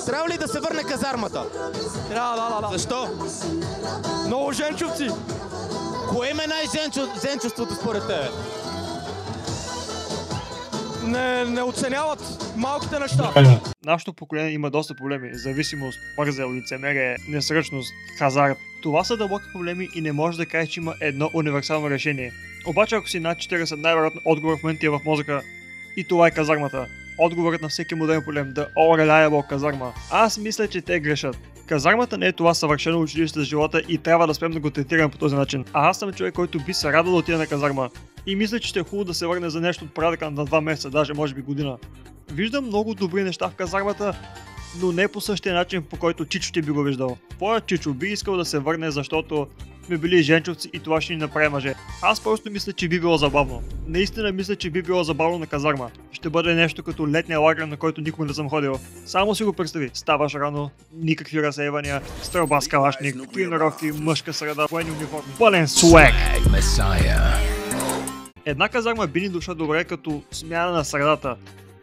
Трябва ли да се върне казармата? Трябва, да. Защо? Много женчовци. Кое име най-женчеството според тебе? Не оценяват малките неща. Нашето поколение има доста проблеми. Зависимост, мързел, лицемерие, несръчност, хазарт. Това са дълбоки проблеми и не може да кажеш, че има едно универсално решение. Обаче ако си над 40, най-вероятно отговор в момента е в мозъка. И това е казармата. Отговорът на всеки модерен проблем. The all reliable казарма. Аз мисля, че те грешат. Казармата не е това съвършено училище за живота и трябва да спрем да го третираме по този начин. А аз съм човек, който би се радвал да отида на казарма. И мисля, че ще е хубаво да се върне за нещо от порядъка на 2 месеца, даже може би година. Виждам много добри неща в казармата, но не по същия начин, по който Чичо ти би го виждал. Твоят Чичо би искал да се върне, защото сме били женчовци и това ще ни направи мъже. Аз просто мисля, че би било забавно. Наистина мисля, че би било забавно на казарма. Ще бъде нещо като летния лагер, на който никога не съм ходил. Само си го представи. Ставаш рано, никакви разсейвания, стрелба с калашник, тренировки, мъжка среда, военни униформи, пълен свек. Една казарма би ни дошла добре като смяна на средата.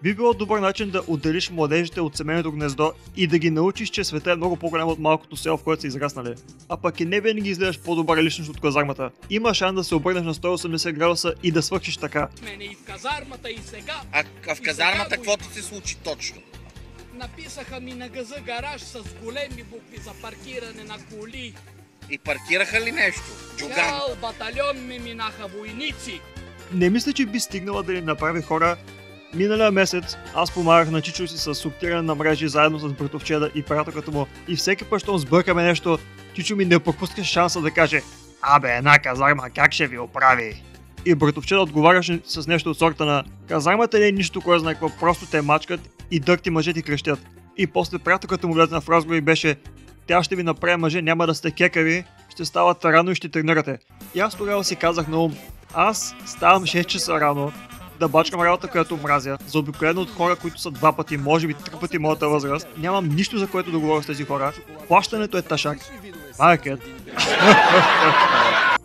Би било добър начин да отделиш младежите от семейното гнездо и да ги научиш, че света е много по-голям от малкото село, в което са израснали. А пък и не винаги изглеждаш по-добра личност от казармата. Има шанс да се обърнеш на 180 градуса и да свършиш така. И в казармата и сега. А в казармата какво ти се случи точно? Написаха ми на газа гараж с големи букви за паркиране на коли. И паркираха ли нещо? Джуган? Цял батальон ми минаха войници. Не мисля, че би стигнала да ни направи хора. Миналия месец аз помагах на Чичо си с сортиране на мрежи заедно с братовчеда и приятелката му и всеки път, щом сбъркаме нещо, Чичо ми не пропуска шанса да каже: "Абе, една казарма как ще ви оправи?" И братовчеда отговаряше с нещо от сорта на: "Казармата не е нищо, кой знае какво, просто те мачкат и дърти мъжете крещят." И после приятелката му влезе в разговор и беше: "Тя ще ви направи мъже, няма да сте кекави, ще ставате рано и ще тренирате." И аз тогава си казах на ум: аз ставам 6 часа рано да бачкам работа, която мразя, заобиколено от хора, които са 2 пъти, може би 3 пъти моята възраст. Нямам нищо, за което да говоря с тези хора. Плащането е ташак. Маркет.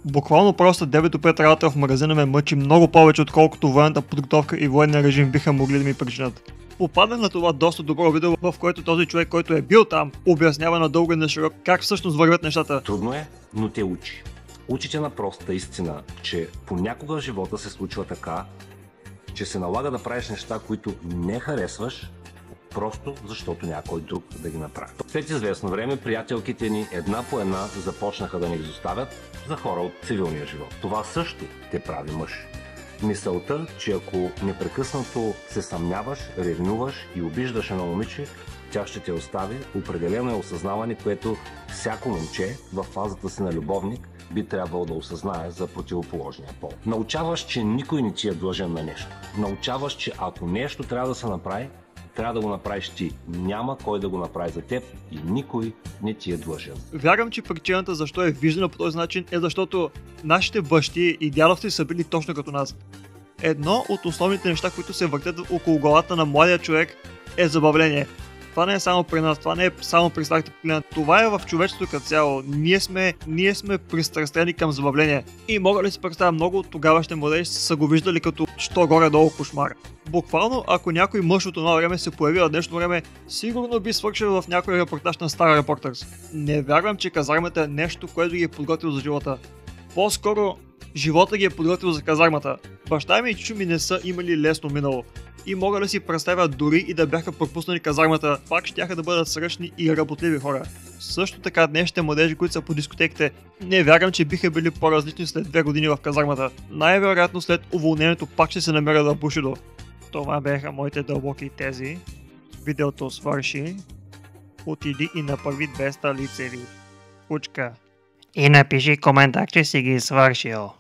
Буквално просто 9 до 5 работа в магазина ме мъчи много повече, отколкото военната подготовка и военния режим биха могли да ми причинят. Попаднах на това доста добро видео, в което този човек, който е бил там, обяснява надълго и на широк как всъщност вървят нещата. Трудно е, но те учи. Учите на простата истина, че понякога в живота се случва така, че се налага да правиш неща, които не харесваш, просто защото някой друг да ги направи. След известно време приятелките ни една по една започнаха да ни изоставят за хора от цивилния живот. Това също те прави мъж. Мисълта, че ако непрекъснато се съмняваш, ревнуваш и обиждаш едно момиче, тя ще те остави, определено е осъзнаване, което всяко момче в фазата си на любовник би трябвало да осъзнае за противоположния пол. Научаваш, че никой не ти е длъжен на нещо. Научаваш, че ако нещо трябва да се направи, трябва да го направиш ти. Няма кой да го направи за теб и никой не ти е длъжен. Вярвам, че причината защо е виждана по този начин е защото нашите бащи и дядовци са били точно като нас. Едно от основните неща, които се въртят около главата на младия човек, е забавление. Това не е само при нас, това не е само при старите поколения. Това е в човечеството като цяло. Ние сме пристрастени към забавление. И мога да си представя, много от тогавашните младежи са го виждали като що горе-долу кошмар. Буквално, ако някой мъж от това време се появи в днешно време, сигурно би свършил в някой репортаж на Стар Reporters. Не вярвам, че казармата е нещо, което ги е подготвил за живота. По-скоро, живота ги е подготвил за казармата. Баща ми и чичо ми не са имали лесно минало. И мога да си представя, дори и да бяха пропуснали казармата, пак щяха да бъдат сръчни и работливи хора. Също така днешните младежи, които са по дискотеките, не вярвам, че биха били по-различни след 2 години в казармата. Най-вероятно след уволнението пак ще се намерят в Бушидо. Това бяха моите дълбоки тези. Видеото свърши. Отиди и направи 200 лицеви. Кучка. И напиши коментар, че си ги свършил.